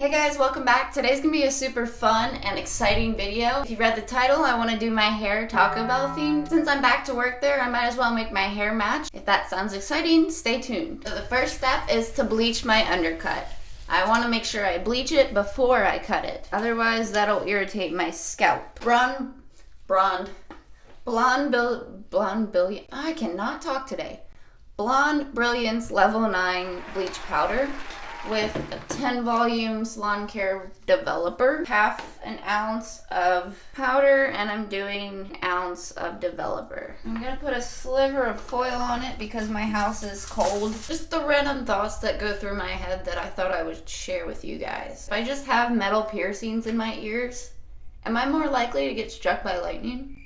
Hey guys, welcome back. Today's gonna be a super fun and exciting video. If you read the title, I want to do my hair Taco Bell themed. Since I'm back to work there, I might as well make my hair match. If that sounds exciting, stay tuned. So the first step is to bleach my undercut. I want to make sure I bleach it before I cut it. Otherwise, that'll irritate my scalp. Blonde Brilliance. I cannot talk today. Blonde Brilliance Level 9 Bleach Powder with a 10 volumes lawn care developer, half an ounce of powder, and I'm doing an ounce of developer. I'm gonna put a sliver of foil on it because my house is cold. Just the random thoughts that go through my head that I thought I would share with you guys. If I just have metal piercings in my ears, am I more likely to get struck by lightning?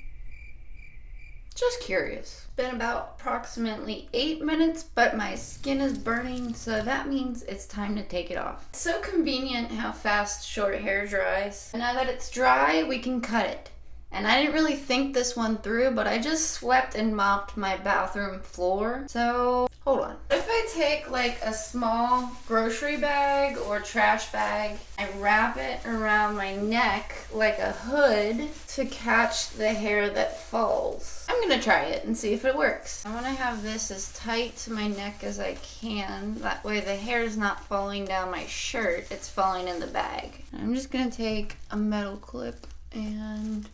Just curious. It's been about approximately 8 minutes, but my skin is burning, so that means it's time to take it off. It's so convenient how fast short hair dries. And now that it's dry, we can cut it. And I didn't really think this one through, but I just swept and mopped my bathroom floor. So, hold on. If I take like a small grocery bag or trash bag, I wrap it around my neck like a hood to catch the hair that falls. I'm gonna try it and see if it works. I wanna have this as tight to my neck as I can. That way the hair is not falling down my shirt, it's falling in the bag. I'm just gonna take a metal clip and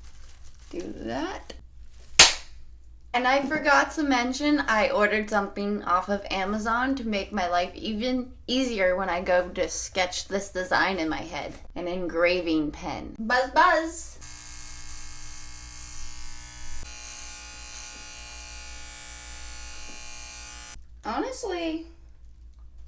do that. And I forgot to mention I ordered something off of Amazon to make my life even easier when I go to sketch this design in my head. An engraving pen. Buzz buzz! Honestly,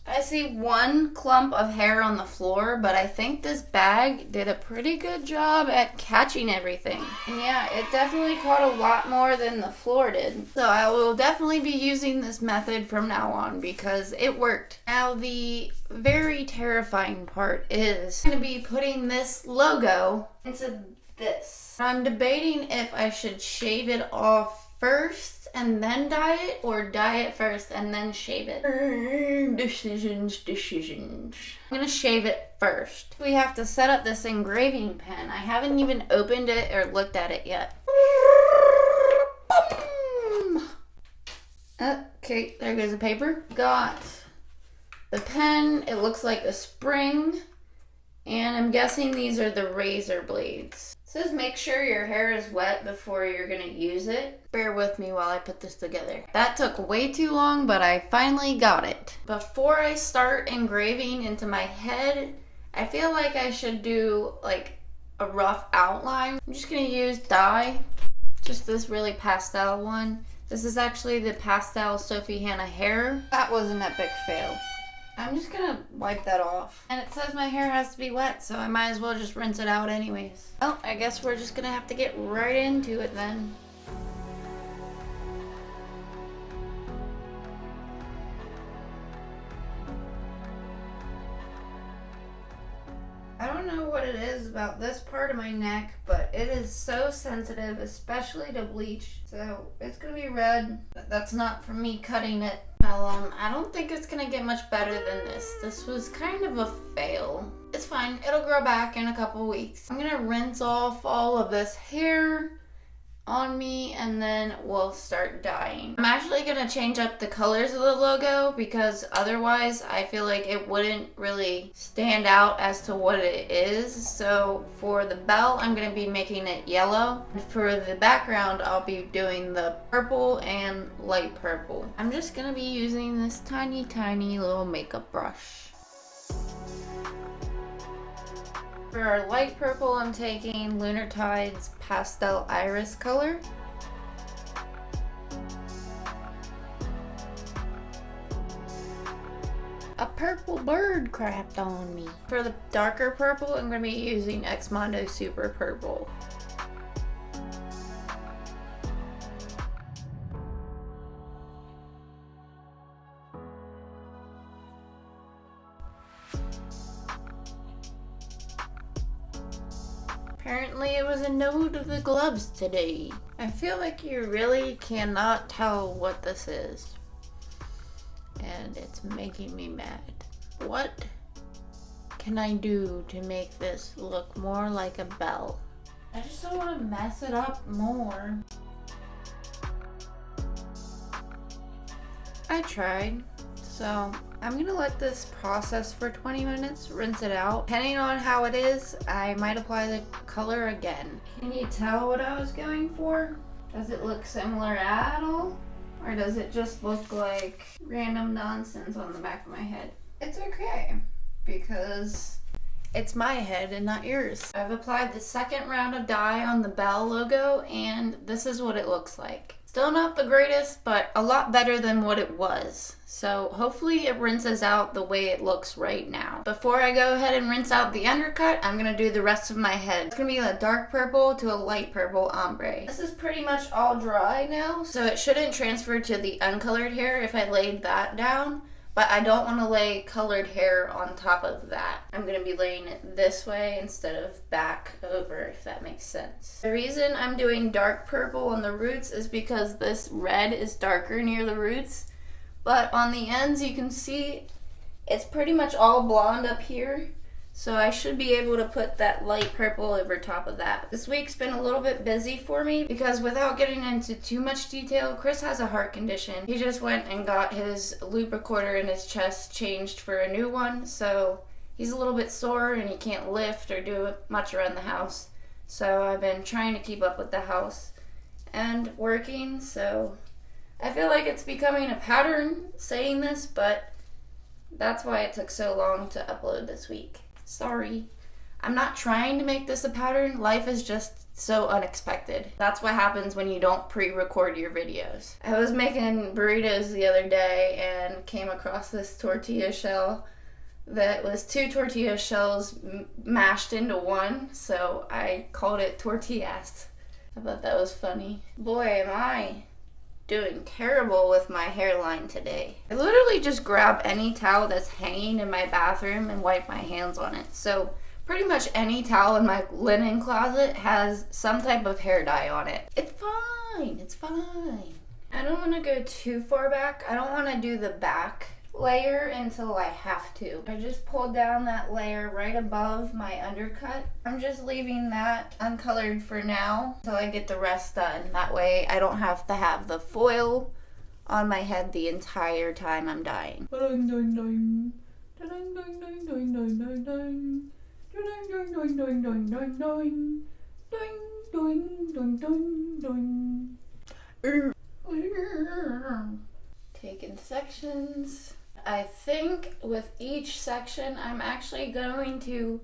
I see one clump of hair on the floor, but I think this bag did a pretty good job at catching everything. And yeah, it definitely caught a lot more than the floor did. So I will definitely be using this method from now on because it worked. Now the very terrifying part is I'm going to be putting this logo into this. I'm debating if I should shave it off first and then dye it, or dye it first and then shave it. Decisions. I'm gonna shave it first. We have to set up this engraving pen. I haven't even opened it or looked at it yet. Okay, there goes the paper. Got the pen. It looks like a spring, and I'm guessing these are the razor blades. It says make sure your hair is wet before you're gonna use it. Bear with me while I put this together. That took way too long, but I finally got it. Before I start engraving into my head, I feel like I should do like a rough outline. I'm just gonna use dye, just this really pastel one. This is actually the pastel Sophie Hannah hair. That was an epic fail. I'm just gonna wipe that off. And it says my hair has to be wet, so I might as well just rinse it out anyways. Well, I guess we're just gonna have to get right into it then. I don't know what it is about this part of my neck, but it is so sensitive, especially to bleach. So it's gonna be red, but that's not from me cutting it. Well, I don't think it's gonna get much better than this. This was kind of a fail. It's fine, it'll grow back in a couple weeks. I'm gonna rinse off all of this hair on me and then we'll start dyeing. I'm actually gonna change up the colors of the logo because otherwise I feel like it wouldn't really stand out as to what it is. So for the belt, I'm gonna be making it yellow. For the background, I'll be doing the purple and light purple. I'm just gonna be using this tiny little makeup brush. For our light purple, I'm taking Lunar Tide's Pastel Iris color. A purple bird crapped on me. For the darker purple, I'm going to be using Xmondo Super Purple. Apparently it was a no to the gloves today. I feel like you really cannot tell what this is. And it's making me mad. What can I do to make this look more like a bell? I just don't want to mess it up more. I tried. So I'm gonna let this process for 20 minutes, rinse it out. Depending on how it is, I might apply the color again. Can you tell what I was going for? Does it look similar at all? Or does it just look like random nonsense on the back of my head? It's okay, because it's my head and not yours. I've applied the second round of dye on the bell logo, and this is what it looks like. Still not the greatest, but a lot better than what it was. So hopefully it rinses out the way it looks right now. Before I go ahead and rinse out the undercut, I'm gonna do the rest of my head. It's gonna be a dark purple to a light purple ombre. This is pretty much all dry now, so it shouldn't transfer to the uncolored hair if I laid that down. But I don't want to lay colored hair on top of that. I'm going to be laying it this way instead of back over, if that makes sense. The reason I'm doing dark purple on the roots is because this red is darker near the roots. But on the ends, you can see it's pretty much all blonde up here. So I should be able to put that light purple over top of that. This week's been a little bit busy for me because without getting into too much detail, Chris has a heart condition. He just went and got his loop recorder in his chest changed for a new one, so he's a little bit sore and he can't lift or do much around the house. So I've been trying to keep up with the house and working, so I feel like it's becoming a pattern saying this, but that's why it took so long to upload this week. Sorry. I'm not trying to make this a pattern. Life is just so unexpected. That's what happens when you don't pre-record your videos. I was making burritos the other day and came across this tortilla shell that was 2 tortilla shells mashed into one, so I called it tortillas. I thought that was funny. Boy, am I doing terrible with my hairline today. I literally just grab any towel that's hanging in my bathroom and wipe my hands on it. So pretty much any towel in my linen closet has some type of hair dye on it. It's fine. It's fine. I don't want to go too far back. I don't want to do the back layer until I have to. I just pulled down that layer right above my undercut. I'm just leaving that uncolored for now until I get the rest done. That way I don't have to have the foil on my head the entire time I'm dyeing. Taking sections. I think with each section I'm actually going to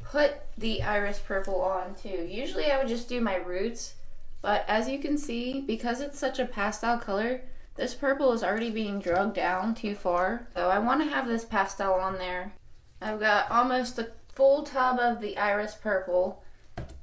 put the iris purple on too. Usually I would just do my roots, but as you can see, because it's such a pastel color, this purple is already being drugged down too far. So I want to have this pastel on there. I've got almost a full tub of the iris purple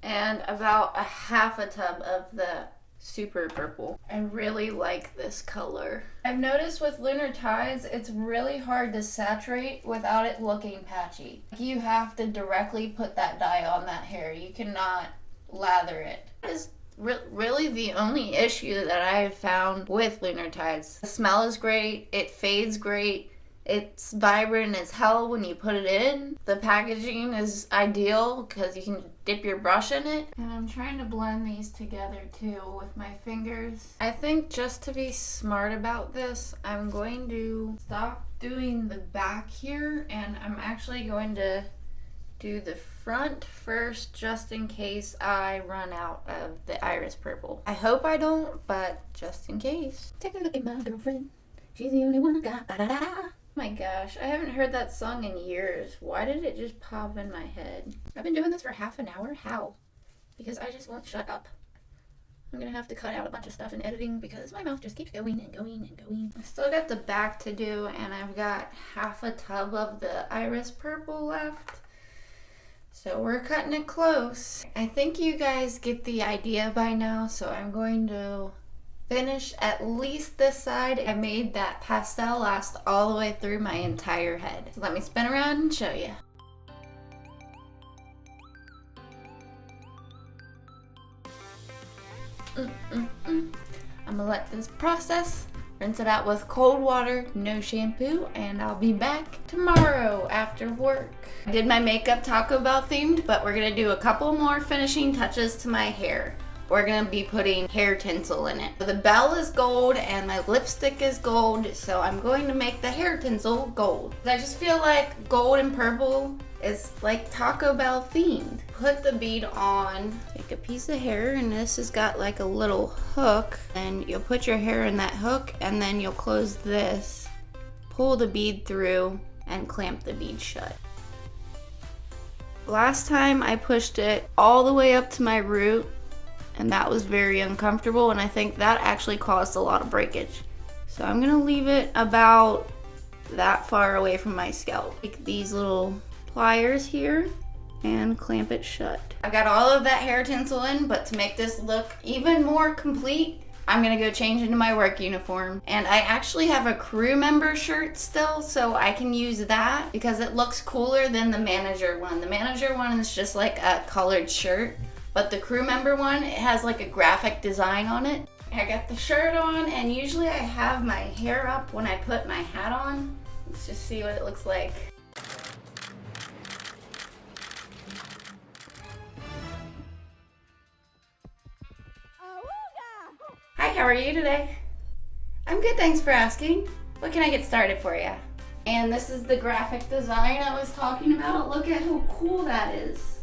and about a half a tub of the super purple. I really like this color. I've noticed with lunar tides, it's really hard to saturate without it looking patchy. You have to directly put that dye on that hair. You cannot lather it. That is really the only issue that I have found with lunar tides. The smell is great. It fades great. It's vibrant as hell when you put it in. The packaging is ideal because you can dip your brush in it. And I'm trying to blend these together too with my fingers. I think just to be smart about this, I'm going to stop doing the back here and I'm actually going to do the front first just in case I run out of the iris purple. I hope I don't, but just in case. Take a look at my girlfriend. She's the only one I got. Da-da-da. My gosh, I haven't heard that song in years. Why did it just pop in my head? I've been doing this for half an hour. How? Because I just won't shut up. I'm gonna have to cut out a bunch of stuff in editing because my mouth just keeps going and going and going. I still got the back to do and I've got half a tub of the iris purple left. So we're cutting it close. I think you guys get the idea by now, so I'm going to finish at least this side. I made that pastel last all the way through my entire head. So let me spin around and show you. I'm gonna let this process, rinse it out with cold water, no shampoo, and I'll be back tomorrow after work. I did my makeup Taco Bell themed, but we're gonna do a couple more finishing touches to my hair. We're gonna be putting hair tinsel in it. The bell is gold and my lipstick is gold, so I'm going to make the hair tinsel gold. I just feel like gold and purple is like Taco Bell themed. Put the bead on, take a piece of hair, and this has got like a little hook, and you'll put your hair in that hook, and then you'll close this, pull the bead through, and clamp the bead shut. Last time I pushed it all the way up to my root, and that was very uncomfortable, and I think that actually caused a lot of breakage. So I'm gonna leave it about that far away from my scalp. Take these little pliers here and clamp it shut. I got all of that hair tinsel in, but to make this look even more complete, I'm gonna go change into my work uniform. And I actually have a crew member shirt still, so I can use that because it looks cooler than the manager one. The manager one is just like a colored shirt, but the crew member one, it has like a graphic design on it. I got the shirt on, and usually I have my hair up when I put my hat on. Let's just see what it looks like. Hi, how are you today? I'm good, thanks for asking. What can I get started for you? And this is the graphic design I was talking about. Look at how cool that is.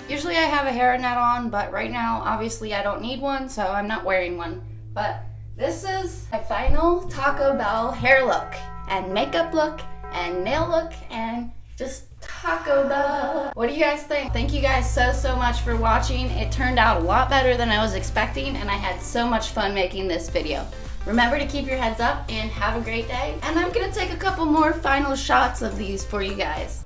Usually I have a hairnet on, but right now, obviously I don't need one, so I'm not wearing one. But this is my final Taco Bell hair look, and makeup look, and nail look, and just Taco Bell. What do you guys think? Thank you guys so much for watching. It turned out a lot better than I was expecting, and I had so much fun making this video. Remember to keep your heads up and have a great day. And I'm gonna take a couple more final shots of these for you guys.